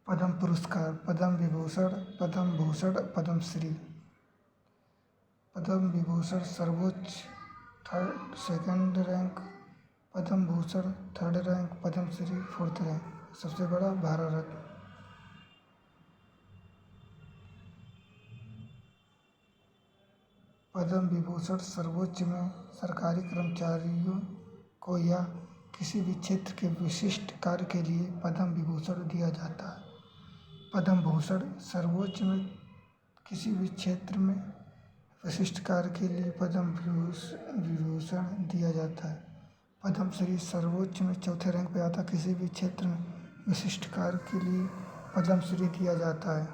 पद्म पुरस्कार, पद्म विभूषण, पद्म भूषण, पद्मश्री। पद्म विभूषण सर्वोच्च second rank, Padma Bhushan third rank, Padmashri fourth rank. सबसे बड़ा भारत रत्न। पद्म विभूषण सर्वोच्च में सरकारी कर्मचारियों को या किसी भी क्षेत्र के विशिष्ट कार्य के लिए पद्म विभूषण दिया जाता है। पद्म भूषण सर्वोच्च में किसी भी क्षेत्र में विशिष्ट कार्य के लिए पद्म विभूषण दिया जाता है। पद्मश्री सर्वोच्च में चौथे रैंक पे आता है। किसी भी क्षेत्र में विशिष्ट कार्य के लिए पद्मश्री दिया जाता है।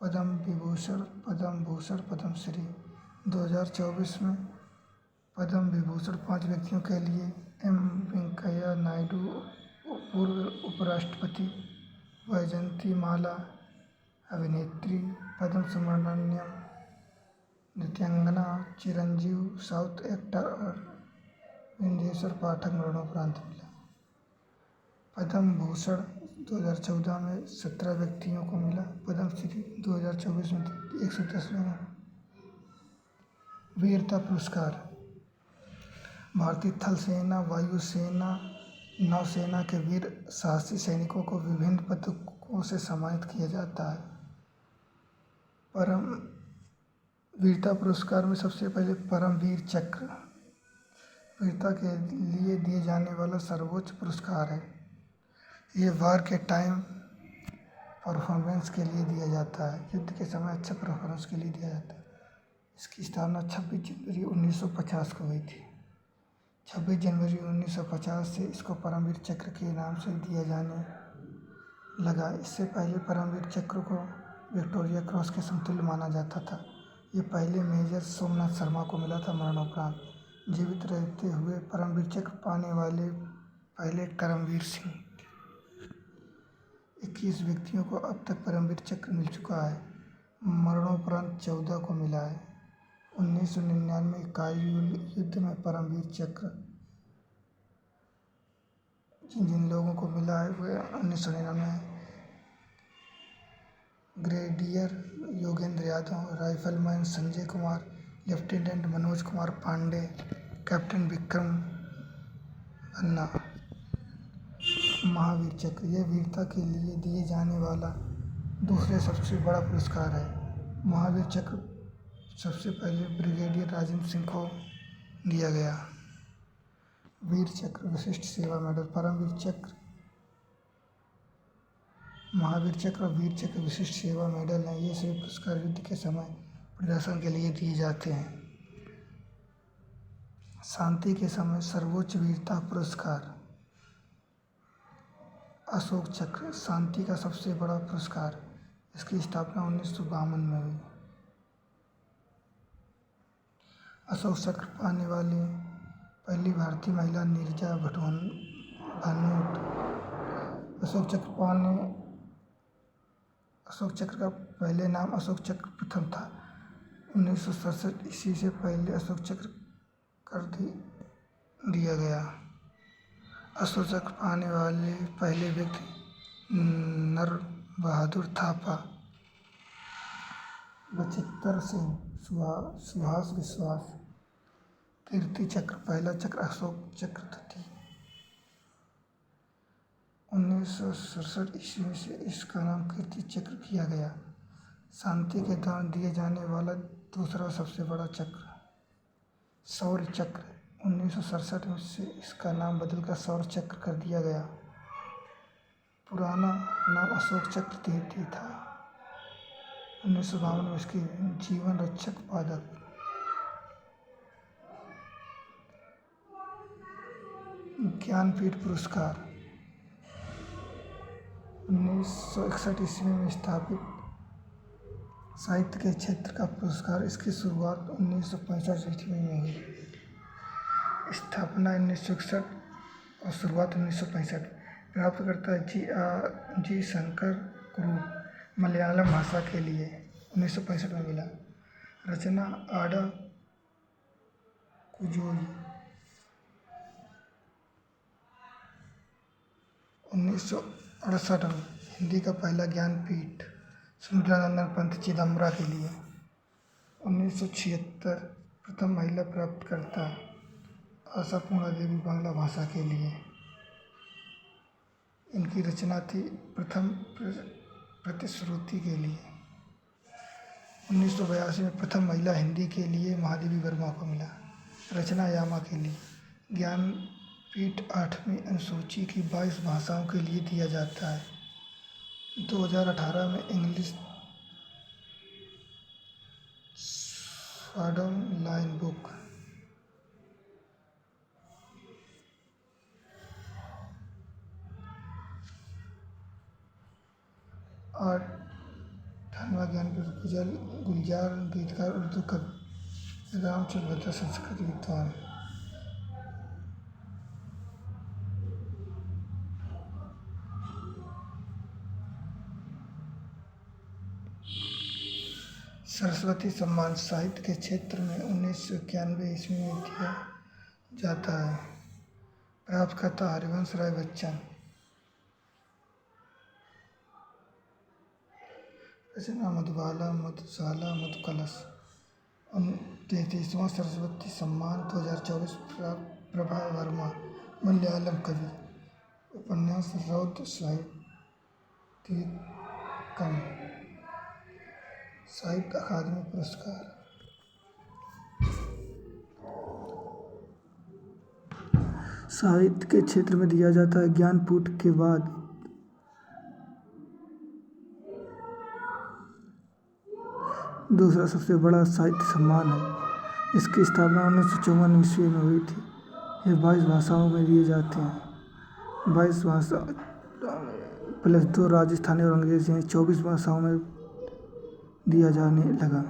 पद्म विभूषण, पद्म भूषण, पद्मश्री। 2024 में पद्म विभूषण 5 व्यक्तियों के लिए एम वेंकैया नायडू, पूर्व उपराष्ट्रपति वैजयंती माला, अभिनेत्री पद्म सुब्रमण्यम, नृत्यांगना चिरंजीव, साउथ एक्टर विंदेश्वर पाठक मरणोपरांत मिला। पद्म भूषण 2014 में 17 व्यक्तियों को मिला। पद्मश्री 2024 में 110 लोगों को। वीरता पुरस्कार, भारतीय थल सेना, वायुसेना, नौसेना के वीर साहसी सैनिकों को विभिन्न पदकों से सम्मानित किया जाता है। परम वीरता पुरस्कार में सबसे पहले परमवीर चक्र वीरता के लिए दिए जाने वाला सर्वोच्च पुरस्कार है। ये वार के टाइम परफॉर्मेंस के लिए दिया जाता है। युद्ध के समय अच्छा परफॉर्मेंस के लिए दिया जाता है। इसकी स्थापना 26 जनवरी 1950 को हुई थी। 26 जनवरी 1950 से इसको परमवीर चक्र के नाम से दिया जाने लगा। इससे पहले परमवीर चक्र को विक्टोरिया क्रॉस के समतुल्य माना जाता था। ये पहले मेजर सोमनाथ शर्मा को मिला था मरणोपरांत। जीवित रहते हुए परमवीर चक्र पाने वाले पहले करमवीर सिंह। 21 व्यक्तियों को अब तक परमवीर चक्र मिल चुका है। मरणोपरांत 14 को मिला है। 1999 कारगिल युद्ध में परमवीर चक्र जिन लोगों को मिला है वे 1999 grenadier Yogendra Yadav, rifleman Sanjay Kumar, lieutenant Manoj Kumar Pande, captain Vikram अन्ना। महावीर चक्र यह वीरता के लिए दिए जाने वाला दूसरे सबसे बड़ा पुरस्कार है। महावीर चक्र सबसे पहले ब्रिगेडियर राजेंद्र सिंह को दिया गया। वीर चक्र, विशिष्ट सेवा मेडल, परमवीर चक्र, महावीर चक्र और वीर चक्र विशिष्ट सेवा मेडल हैं। ये सभी पुरस्कार युद्ध के समय प्रदर्शन के लिए दिए जाते हैं। शांति के समय सर्वोच्च वीरता पुरस्कार, अशोक चक्र शांति का सबसे बड़ा पुरस्कार। इसकी स्थापना 1952 में हुई। अशोक चक्र पाने वाली पहली भारतीय महिला नीरजा भानोट। अशोक चक्र का पहले नाम अशोक चक्र प्रथम था। 1967 ईस्वी से पहले अशोक चक्र कर दिया गया। अशोक चक्र पाने वाले पहले व्यक्ति नर बहादुर थापा। बचित्तर सिंह, सुभाष विश्वास। कीर्ति चक्र पहला चक्र अशोक चक्र थी। 1967 ईस्वी से इसका नाम कीर्ति चक्र किया गया। शांति के दौरान दिए जाने वाला दूसरा सबसे बड़ा चक्र, शौर्य चक्र। 1967 से इसका नाम बदलकर शौर्य चक्र कर दिया गया। पुराना नाम अशोक चक्र कीर्ति था। 1952 में इसकी जीवन रक्षक पदक। ज्ञानपीठ पुरस्कार 1961 ईस्वी में स्थापित साहित्य के क्षेत्र का पुरस्कार। इसकी शुरुआत 1965 ईस्वी में हुई। स्थापना 1961 और शुरुआत 1965। प्राप्तकर्ता जी शंकर कुरूप, मलयालम भाषा के लिए 1965 में मिला। रचना आडा कुजोई। 1968 में हिंदी का पहला ज्ञानपीठ सुमित्रानंदन पंत चिदम्बरा के लिए। 1976 प्रथम महिला प्राप्तकर्ता आशापूर्णा देवी बांग्ला भाषा के लिए। इनकी रचना थी प्रथम प्रतिश्रुति के लिए। 1982 में प्रथम महिला हिंदी के लिए महादेवी वर्मा को मिला। रचना यामा के लिए। ज्ञानपीठ 8वीं अनुसूची की 22 भाषाओं के लिए दिया जाता है। 2018 में इंग्लिश स्वाडम लाइन बुक। और 18वां ज्ञानपीठ गुलजार गीतकार उर्दू कवि रामचंद्र भद्रा संस्कृत विद्वान। सरस्वती सम्मान साहित्य के क्षेत्र में 1991 ईस्वी में दिया जाता है। प्राप्तकर्ता हरिवंश राय बच्चन। रचना मधुबाला मधुशाला मधुकलश। 33वां सरस्वती सम्मान 2024 प्रभा वर्मा मलयालम कवि। उपन्यास रौद्र साहित्यिकम। साहित्य अकादमी पुरस्कार। साहित्य के क्षेत्र में दिया जाता है। ज्ञानपीठ के बाद दूसरा सबसे बड़ा साहित्य सम्मान है। इसकी स्थापना 1954 ईस्वी में हुई थी। ये 22 भाषाओं में दिए जाते हैं। 22 भाषा प्लस 2 राजस्थानी और अंग्रेजी हैं। 24 भाषाओं में दिया जाने लगा।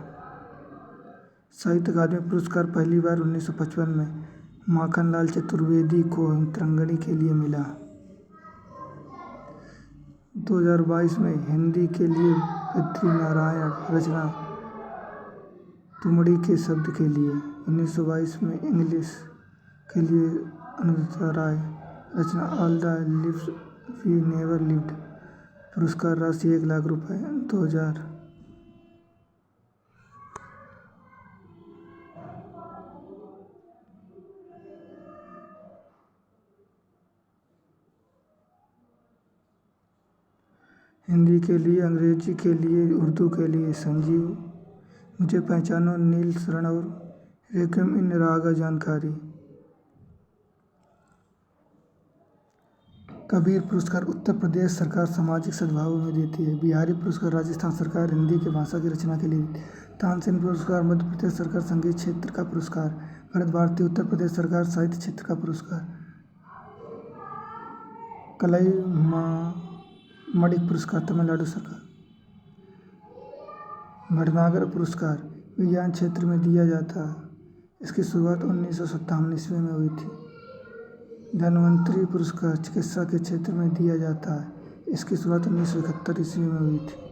साहित्य अकादमी पुरस्कार पहली बार 1955 में माखनलाल चतुर्वेदी को अंतरंगिणी के लिए मिला। 2022 में हिंदी के लिए बद्रीनारायण। रचना तुमड़ी के शब्द के लिए। 1922 में इंग्लिश के लिए अनुदिता राय। रचना all the lives we never lived. पुरस्कार राशि 1 लाख रुपए। 2000। हिंदी के लिए, अंग्रेजी के लिए, उर्दू के लिए संजीव। मुझे पहचानो नील शरण और रेक्विएम इन रागा जानकारी। कबीर पुरस्कार उत्तर प्रदेश सरकार सामाजिक सद्भाव में देती है। बिहारी पुरस्कार राजस्थान सरकार हिंदी की भाषा की रचना के लिए। तानसेन पुरस्कार मध्य प्रदेश सरकार संगीत क्षेत्र का पुरस्कार। भरत भारती उत्तर प्रदेश सरकार साहित्य क्षेत्र का पुरस्कार। कलईमामणि पुरस्कार तमिलनाडु सरकार। भटनागर पुरस्कार विज्ञान क्षेत्र में दिया जाता है। इसकी शुरुआत 1957 ईस्वी में हुई थी। धन्वंतरी पुरस्कार चिकित्सा के क्षेत्र में दिया जाता है। इसकी शुरुआत 1971 ईस्वी में हुई थी।